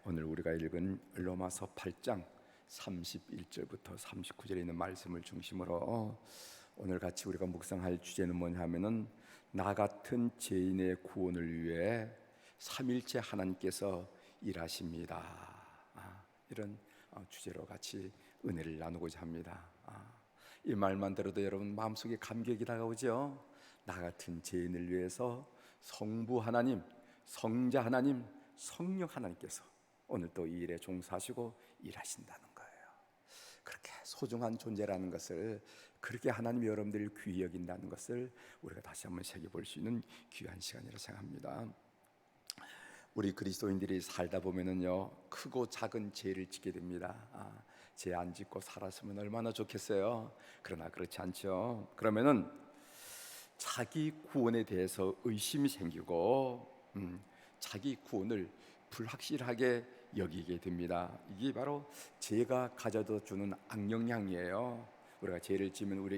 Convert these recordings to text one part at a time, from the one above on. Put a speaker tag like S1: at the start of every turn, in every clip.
S1: 오늘 우리가 읽은 로마서 8장 31절부터 39절에 있는 말씀을 중심으로 오늘 같이 우리가 묵상할 주제는 뭐냐 하면은 나 같은 죄인의 구원을 위해 삼일째 하나님께서 일하십니다. 이런 주제로 같이 은혜를 나누고자 합니다. 이 말만 들어도 여러분 마음속에 감격이 다가오죠. 나 같은 죄인을 위해서 성부 하나님, 성자 하나님, 성령 하나님께서 오늘 또 이 일에 종사하시고 일하신다는 거예요. 그렇게 소중한 존재라는 것을, 그렇게 하나님이 여러분들을 귀히 여긴다는 것을 우리가 다시 한번 새겨볼 수 있는 귀한 시간이라고 생각합니다. 우리 그리스도인들이 살다 보면은요, 크고 작은 죄를 짓게 됩니다. 죄 안 짓고 살았으면 얼마나 좋겠어요. 그러나 그렇지 않죠. 그러면은 자기 구원에 대해서 의심이 생기고 자기 구원을 불확실하게 여기게 됩니다. 이게 바로 죄가 가져다 주는 악영향이에요. 우리가 죄를 지으면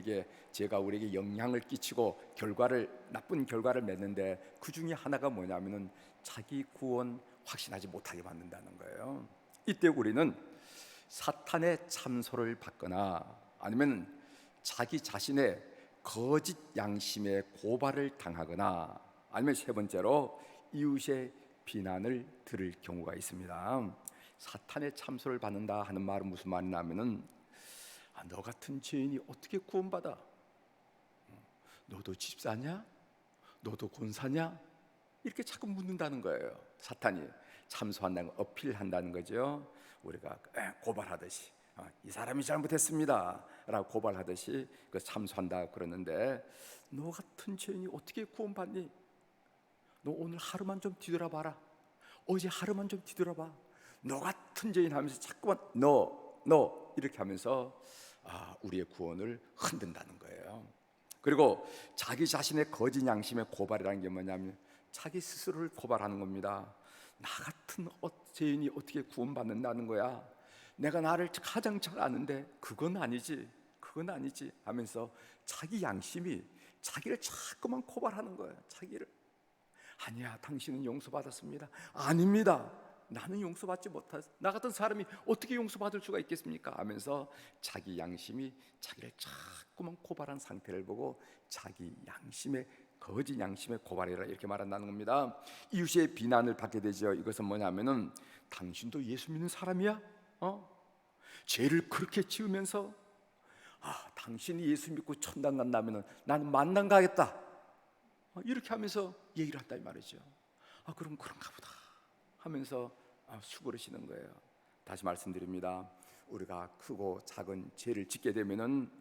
S1: 죄가 우리에게 영향을 끼치고 나쁜 결과를 맺는데, 그 중에 하나가 뭐냐면은 자기 구원 확신하지 못하게 만든다는 거예요. 이때 우리는 사탄의 참소를 받거나 아니면 자기 자신의 거짓 양심의 고발을 당하거나, 아니면 세 번째로 이웃의 비난을 들을 경우가 있습니다. 사탄의 참소를 받는다 하는 말은 무슨 말이냐면은 너 같은 죄인이 어떻게 구원받아? 너도 집사냐? 너도 권사냐? 이렇게 자꾸 묻는다는 거예요. 사탄이 참소한다는 거, 어필한다는 거죠. 우리가 고발하듯이 이 사람이 잘못했습니다 라고 고발하듯이 그 참소한다 그러는데, 너 같은 죄인이 어떻게 구원받니? 너 오늘 하루만 좀 뒤돌아봐라. 어제 하루만 좀 뒤돌아봐. 너 같은 죄인 하면서 자꾸만 너 이렇게 하면서 우리의 구원을 흔든다는 거예요. 그리고 자기 자신의 거짓 양심의 고발이라는 게 뭐냐면 자기 스스로를 고발하는 겁니다. 나 같은 죄인이 어떻게 구원받는다는 거야? 내가 나를 가장 잘 아는데 그건 아니지 하면서 자기 양심이 자기를 자꾸만 고발하는 거예요. 자기를. 아니야, 당신은 용서받았습니다. 아닙니다, 나는 용서받지 못했어. 나 같은 사람이 어떻게 용서받을 수가 있겠습니까? 하면서 자기 양심이 자기를 자꾸만 고발한 상태를 보고 자기 양심의 거짓 양심의 고발이라 이렇게 말한다는 겁니다. 이웃의 비난을 받게 되죠. 이것은 뭐냐면은 당신도 예수 믿는 사람이야? 죄를 그렇게 지으면서 당신이 예수 믿고 천당 간다면은 나는 만당 가겠다, 이렇게 하면서 얘기를 한다 이 말이죠. 그럼 그런가 보다 하면서 수그러시는 거예요. 다시 말씀드립니다. 우리가 크고 작은 죄를 짓게 되면은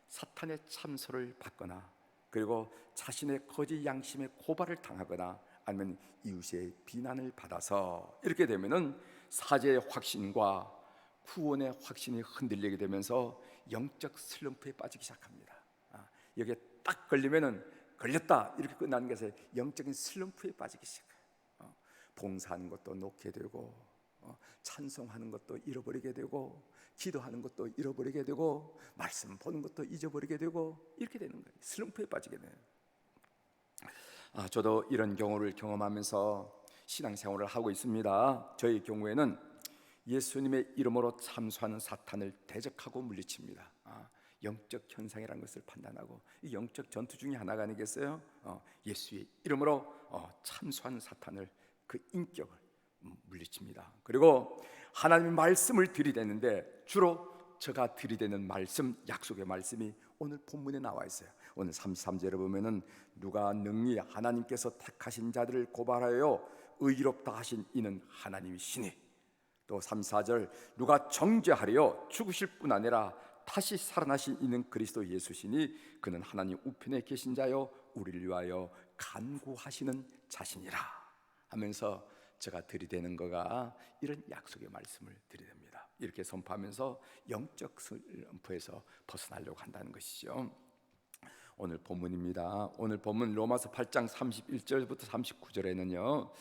S1: 사탄의 참소를 받거나, 그리고 자신의 거짓 양심의 고발을 당하거나, 아니면 이웃의 비난을 받아서 이렇게 되면은 사죄의 확신과 구원의 확신이 흔들리게 되면서 영적 슬럼프에 빠지기 시작합니다. 여기에 딱 걸리면은 걸렸다 이렇게 끝나는 것에 영적인 슬럼프에 빠지기 시작해요. 봉사하는 것도 놓게 되고, 찬송하는 것도 잃어버리게 되고, 기도하는 것도 잃어버리게 되고, 말씀 보는 것도 잊어버리게 되고, 이렇게 되는 거예요. 슬럼프에 빠지게 돼요. 저도 이런 경우를 경험하면서 신앙생활을 하고 있습니다. 저의 경우에는 예수님의 이름으로 참소하는 사탄을 대적하고 물리칩니다. 영적 현상이라는 것을 판단하고, 이 영적 전투 중에 하나가 아니겠어요? 예수의 이름으로 참소하는 사탄을, 그 인격을 물리칩니다. 그리고 하나님의 말씀을 들이대는데 주로 제가 들이대는 말씀, 약속의 말씀이 오늘 본문에 나와 있어요. 오늘 33절에 보면은 누가 능히 하나님께서 택하신 자들을 고발하여 의롭다 하신 이는 하나님이시니, 또 34절 누가 정죄하려 죽으실 뿐 아니라 다시 살아나신 이는 그리스도 예수시니 그는 하나님 우편에 계신 자요 우리를 위하여 간구하시는 자신이라 하면서 제가 들이대는 거가 이런 약속의 말씀을 들이댑니다. 이렇게 선포하면서 영적 슬럼프에서 벗어나려고 한다는 것이죠. 오늘 본문입니다. 오늘 본문 로마서 8장 31절부터 39절에는요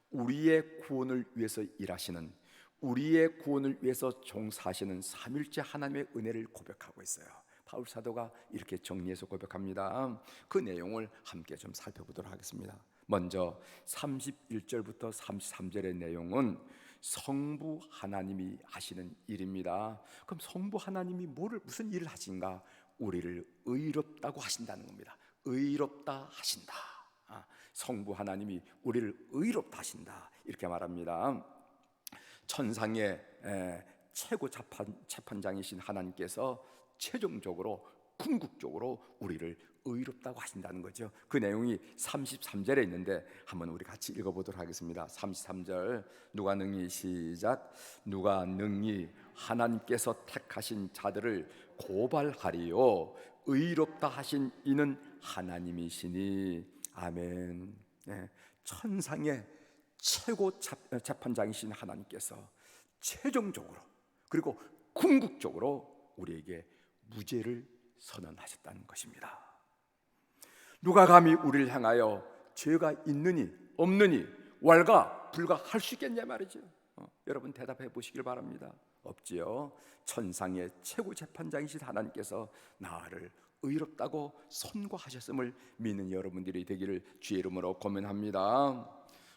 S1: 우리의 구원을 위해서 일하시는, 우리의 구원을 위해서 종사하시는 삼일째 하나님의 은혜를 고백하고 있어요. 바울 사도가 이렇게 정리해서 고백합니다. 그 내용을 함께 좀 살펴보도록 하겠습니다. 먼저 31절부터 33절의 내용은 성부 하나님이 하시는 일입니다. 그럼 성부 하나님이 무슨 일을 하신가? 우리를 의롭다고 하신다는 겁니다. 의롭다 하신다. 성부 하나님이 우리를 의롭다 하신다, 이렇게 말합니다. 천상의 최고 재판장이신 하나님께서 최종적으로 궁극적으로 우리를 의롭다고 하신다는 거죠. 그 내용이 33절에 있는데 한번 우리 같이 읽어보도록 하겠습니다. 33절 누가 능히 시작. 누가 능히 하나님께서 택하신 자들을 고발하리요 의롭다 하신 이는 하나님이시니. 아멘. 천상의 최고 재판장이신 하나님께서 최종적으로 그리고 궁극적으로 우리에게 무죄를 선언하셨다는 것입니다. 누가 감히 우리를 향하여 죄가 있느니 없느니 왈가 불가 할 수 있겠냐 말이죠. 여러분 대답해 보시길 바랍니다. 없지요. 천상의 최고 재판장이신 하나님께서 나를 의롭다고 선고하셨음을 믿는 여러분들이 되기를 주의 이름으로 고면합니다.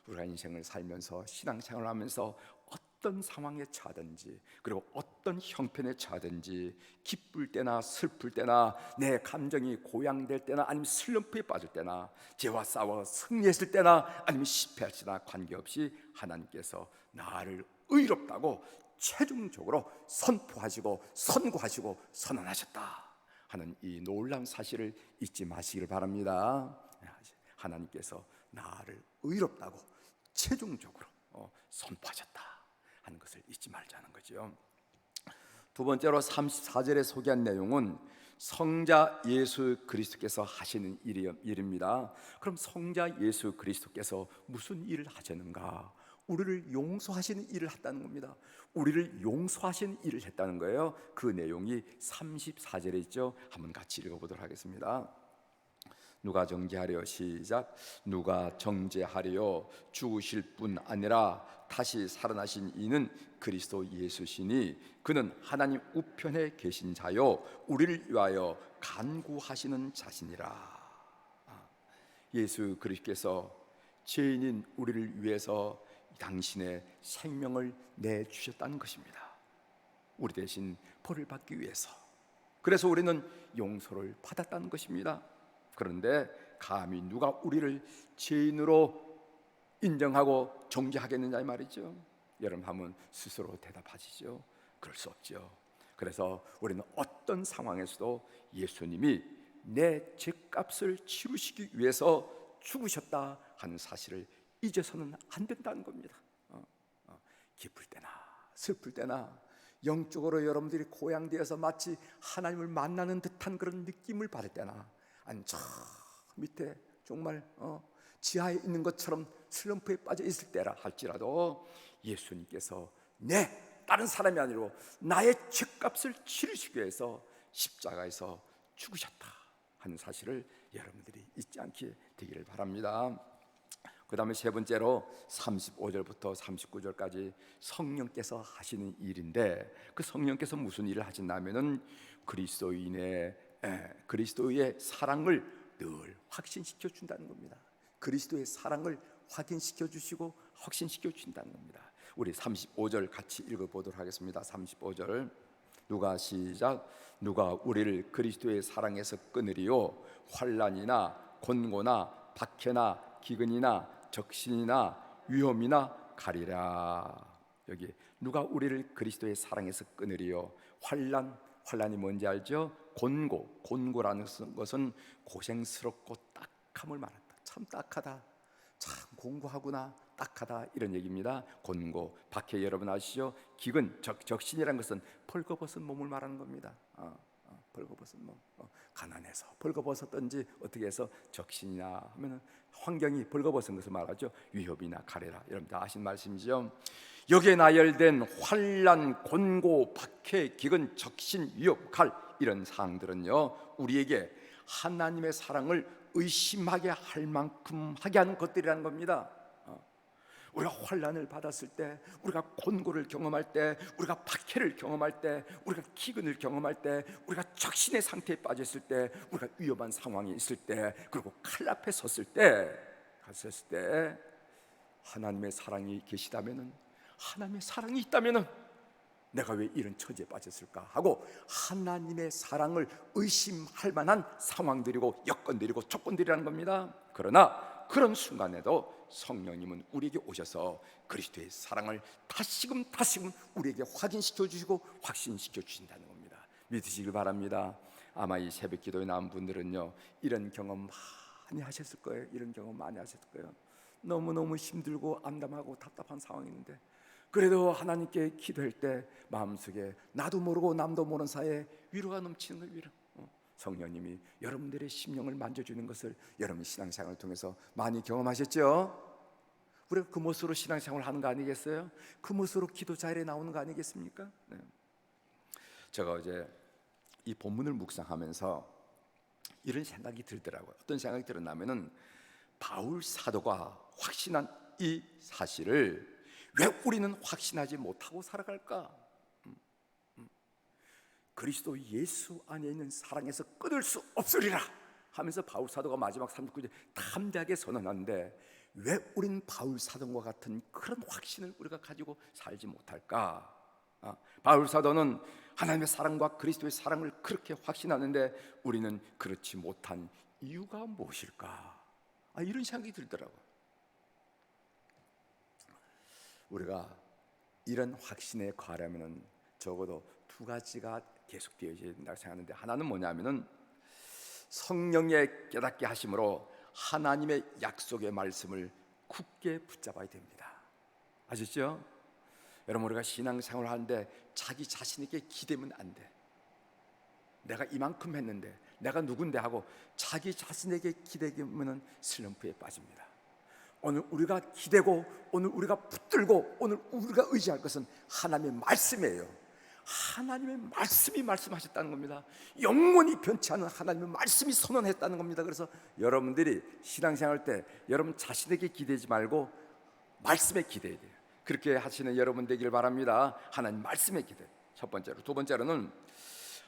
S1: 우리가 인생을 살면서 신앙생활을 하면서 어떤 상황에 처하든지 그리고 어떤 형편에 처하든지 기쁠 때나 슬플 때나 내 감정이 고양될 때나 아니면 슬럼프에 빠질 때나 죄와 싸워 승리했을 때나 아니면 실패할 때나 관계없이 하나님께서 나를 의롭다고 최종적으로 선포하시고 선고하시고 선언하셨다 하는 이 놀라운 사실을 잊지 마시길 바랍니다. 하나님께서 나를 의롭다고 최종적으로 선포하셨다 하는 것을 잊지 말자는 거죠. 두 번째로 34절에 소개한 내용은 성자 예수 그리스도께서 하시는 일입니다. 그럼 성자 예수 그리스도께서 무슨 일을 하셨는가? 우리를 용서하시는 일을 했다는 겁니다. 우리를 용서하시는 일을 했다는 거예요. 그 내용이 34절에 있죠. 한번 같이 읽어보도록 하겠습니다. 누가 정죄하려 시작. 누가 정죄하려 죽으실 뿐 아니라 다시 살아나신 이는 그리스도 예수시니 그는 하나님 우편에 계신 자요 우리를 위하여 간구하시는 자시니라. 예수 그리스도께서 죄인인 우리를 위해서 당신의 생명을 내주셨다는 것입니다. 우리 대신 벌을 받기 위해서. 그래서 우리는 용서를 받았다는 것입니다. 그런데 감히 누가 우리를 죄인으로 인정하고 정죄하겠느냐 이 말이죠. 여러분 한번 스스로 대답하시죠. 그럴 수 없죠. 그래서 우리는 어떤 상황에서도 예수님이 내 죄값을 치르시기 위해서 죽으셨다 하는 사실을 잊어서는 안 된다는 겁니다. 기쁠 때나 슬플 때나 영적으로 여러분들이 고양되어서 마치 하나님을 만나는 듯한 그런 느낌을 받을 때나 아니 저 밑에 정말 지하에 있는 것처럼 슬럼프에 빠져 있을 때라 할지라도 예수님께서 다른 사람이 아니고 나의 죄값을 치르시기 위해서 십자가에서 죽으셨다 하는 사실을 여러분들이 잊지 않게 되기를 바랍니다. 그 다음에 세 번째로 35절부터 39절까지 성령께서 하시는 일인데 그 성령께서 무슨 일을 하신다면은 그리스도의 사랑을 늘 확신시켜 준다는 겁니다. 그리스도의 사랑을 확인시켜 주시고 확신시켜 주신다는 겁니다. 우리 35절 같이 읽어보도록 하겠습니다. 35절 누가 시작. 누가 우리를 그리스도의 사랑에서 끊으리요 환난이나 곤고나 박해나 기근이나 적신이나 위험이나 가리라. 여기 누가 우리를 그리스도의 사랑에서 끊으리요. 환난이 뭔지 알죠? 곤고라는 것은 고생스럽고 딱함을 말한다. 참 딱하다, 참 공고하구나, 딱하다 이런 얘기입니다. 곤고, 박해 여러분 아시죠? 기근, 적신이라는 것은 벌거벗은 몸을 말하는 겁니다. 벌거벗은 몸, 가난해서 벌거벗었던지 어떻게 해서 적신이나 하면은 환경이 벌거벗은 것을 말하죠. 위협이나 가래라 여러분 다 아신 말씀이죠. 여기에 나열된 환난, 곤고, 박해, 기근, 적신, 위협, 갈 이런 사항들은요 우리에게 하나님의 사랑을 의심하게 할 만큼 하게 하는 것들이라는 겁니다. 우리가 환난을 받았을 때, 우리가 곤고를 경험할 때, 우리가 박해를 경험할 때, 우리가 기근을 경험할 때, 우리가 적신의 상태에 빠졌을 때, 우리가 위험한 상황에 있을 때, 그리고 칼 앞에 섰을 때 갔었을 때 하나님의 사랑이 계시다면은, 하나님의 사랑이 있다면은 내가 왜 이런 처지에 빠졌을까 하고 하나님의 사랑을 의심할 만한 상황들이고 여건들이고 조건들이라는 겁니다. 그러나 그런 순간에도 성령님은 우리에게 오셔서 그리스도의 사랑을 다시금 우리에게 확인시켜 주시고 확신시켜 주신다는 겁니다. 믿으시길 바랍니다. 아마 이 새벽 기도에 나온 분들은요, 이런 경험 많이 하셨을 거예요. 이런 경험 많이 하셨을 거예요. 너무너무 힘들고 암담하고 답답한 상황인데, 그래도 하나님께 기도할 때 마음속에 나도 모르고 남도 모르는 사이에 위로가 넘치는 거예요. 위로. 성령님이 여러분들의 심령을 만져주는 것을 여러분 신앙생활을 통해서 많이 경험하셨죠? 우리가 그 모습으로 신앙생활을 하는 거 아니겠어요? 그 모습으로 기도 자리에 나오는 거 아니겠습니까? 네. 제가 어제 이 본문을 묵상하면서 이런 생각이 들더라고요. 어떤 생각이 들었냐면은, 바울 사도가 확신한 이 사실을 왜 우리는 확신하지 못하고 살아갈까? 그리스도 예수 안에 있는 사랑에서 끊을 수 없으리라 하면서 바울 사도가 마지막 39절 담대하게 선언하는데, 왜 우리는 바울 사도와 같은 그런 확신을 우리가 가지고 살지 못할까? 바울 사도는 하나님의 사랑과 그리스도의 사랑을 그렇게 확신하는데 우리는 그렇지 못한 이유가 무엇일까? 이런 생각이 들더라고요. 우리가 이런 확신에 가려면 적어도 두 가지가 계속되어야 된다고 생각하는데, 하나는 뭐냐면은 성령의 깨닫게 하심으로 하나님의 약속의 말씀을 굳게 붙잡아야 됩니다. 아시죠? 여러분, 우리가 신앙생활을 하는데 자기 자신에게 기대면 안 돼. 내가 이만큼 했는데, 내가 누군데 하고 자기 자신에게 기대면 슬럼프에 빠집니다. 오늘 우리가 기대고, 오늘 우리가 붙들고, 오늘 우리가 의지할 것은 하나님의 말씀이에요. 하나님의 말씀이 말씀하셨다는 겁니다. 영원히 변치 않은 하나님의 말씀이 선언했다는 겁니다. 그래서 여러분들이 신앙생활 때 여러분 자신에게 기대지 말고 말씀에 기대해야 돼요. 그렇게 하시는 여러분 되기를 바랍니다. 하나님 말씀에 기대. 첫 번째로. 두 번째로는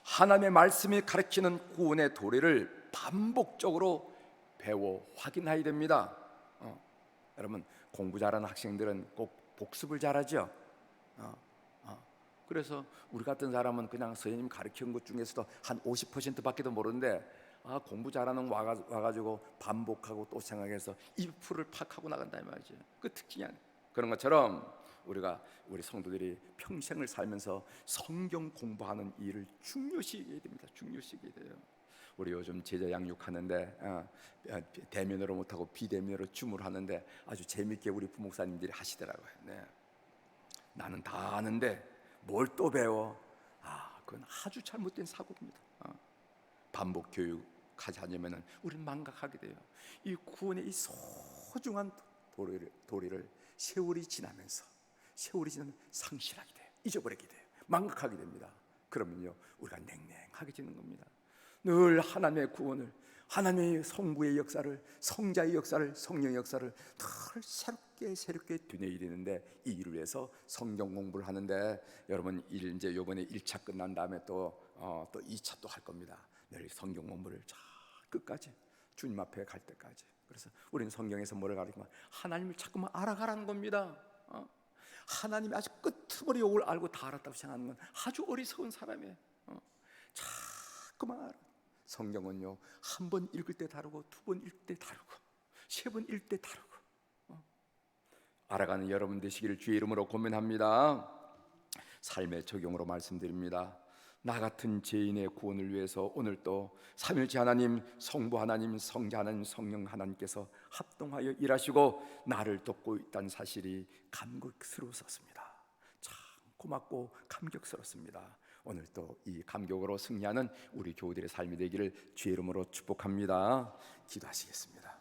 S1: 하나님의 말씀이 가르치는 구원의 도리를 반복적으로 배워 확인해야 됩니다. 여러분, 공부 잘하는 학생들은 꼭 복습을 잘하죠. 그래서 우리 같은 사람은 그냥 선생님 가르치는 것 중에서도 한 50%밖에도 모르는데, 공부 잘하는 와가지고 반복하고 또 생각해서 2%를 팍 하고 나간다 이 말이죠. 그 특징이 아니에요. 그런 것처럼 우리 성도들이 평생을 살면서 성경 공부하는 일을 중요시 여겨야 됩니다. 중요시 여겨야 돼요. 우리 요즘 제자 양육하는데 대면으로 못하고 비대면으로 줌으로 하는데 아주 재밌게 우리 부목사님들이 하시더라고요. 네. 나는 다 아는데 뭘 또 배워? 그건 아주 잘못된 사고입니다. 반복 교육하지 않으면 우리는 망각하게 돼요. 이 구원의 이 소중한 도리를 세월이 지나면 상실하게 돼요. 잊어버리게 돼요. 망각하게 됩니다. 그러면요, 우리가 냉랭하게 되는 겁니다. 늘 하나님의 구원을, 하나님의 성부의 역사를, 성자의 역사를, 성령의 역사를 늘 새롭게 되뇌어야 되는데, 이 일을 위해서 성경 공부를 하는데, 여러분 이제 요번에 1차 끝난 다음에 또 2차 또 할 겁니다. 늘 성경 공부를 잘 끝까지 주님 앞에 갈 때까지. 그래서 우리는 성경에서 뭐를 가르치면 하나님을 자꾸만 알아가라는 겁니다. 하나님이 아주 끄트머리 욕을 알고 다 알았다고 생각하는 건 아주 어리석은 사람이에요. 자꾸만 알아. 성경은요, 한 번 읽을 때 다르고, 두 번 읽을 때 다르고, 세 번 읽을 때 다르고. 알아가는 여러분 되시기를 주의 이름으로 고민합니다. 삶의 적용으로 말씀드립니다. 나 같은 죄인의 구원을 위해서 오늘 또 삼일째 하나님, 성부 하나님, 성자 하나님, 성령 하나님께서 합동하여 일하시고 나를 돕고 있다는 사실이 감격스러웠습니다. 참 고맙고 감격스럽습니다. 오늘 또 이 감격으로 승리하는 우리 교우들의 삶이 되기를 주의 이름으로 축복합니다. 기도하시겠습니다.